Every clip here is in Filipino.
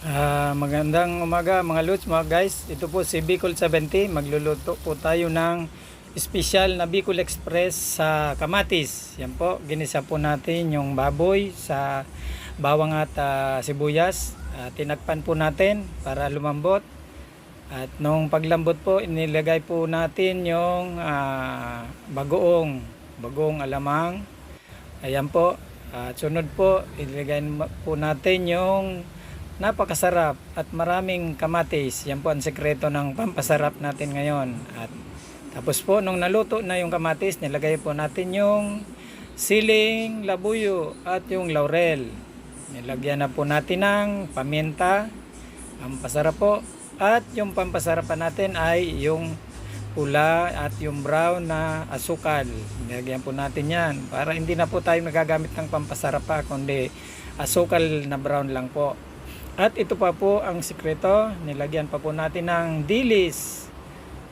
Magandang umaga mga lods, mga guys. Ito po si Bicol 70. Magluluto po tayo ng special na Bicol Express sa kamatis. Yan po, ginisa po natin yung baboy sa bawang at sibuyas. Tinakpan po natin para lumambot. At nung paglambot po, inilagay po natin yung bagoong alamang. Ayan po. At sunod po, ilagay po natin yung napakasarap at maraming kamatis. Yan po ang sekreto ng pampasarap natin ngayon. At tapos po, nung naluto na yung kamatis, nilagay po natin yung siling, labuyo at yung laurel. Nilagyan na po natin ng paminta, pampasarap po. At yung pampasarap pa natin ay yung pula at yung brown na asukal. Nilagyan po natin yan para hindi na po tayo nagagamit ng pampasarap pa, kundi asukal na brown lang po. At ito pa po ang sikreto, nilagyan pa po natin ng dilis,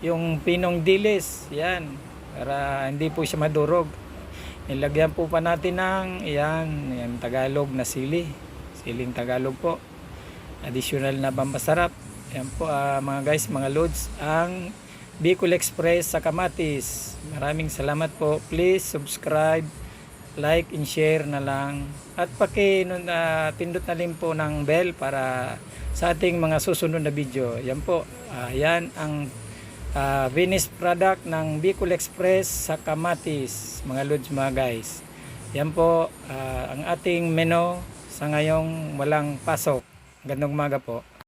yung pinong dilis, yan, para hindi po siya madurog. Nilagyan po pa natin ng yan Tagalog na siling Tagalog po, additional na pampasarap. Yan po mga guys, mga loads, ang Bicol Express sa kamatis. Maraming salamat po. Please subscribe, like and share na lang, at pindot na rin po ng bell para sa ating mga susunod na video. Yan po, yan ang finished product ng Bicol Express sa kamatis, mga lods, mga guys. Yan po ang ating menu sa ngayong walang pasok. Gandang umaga po.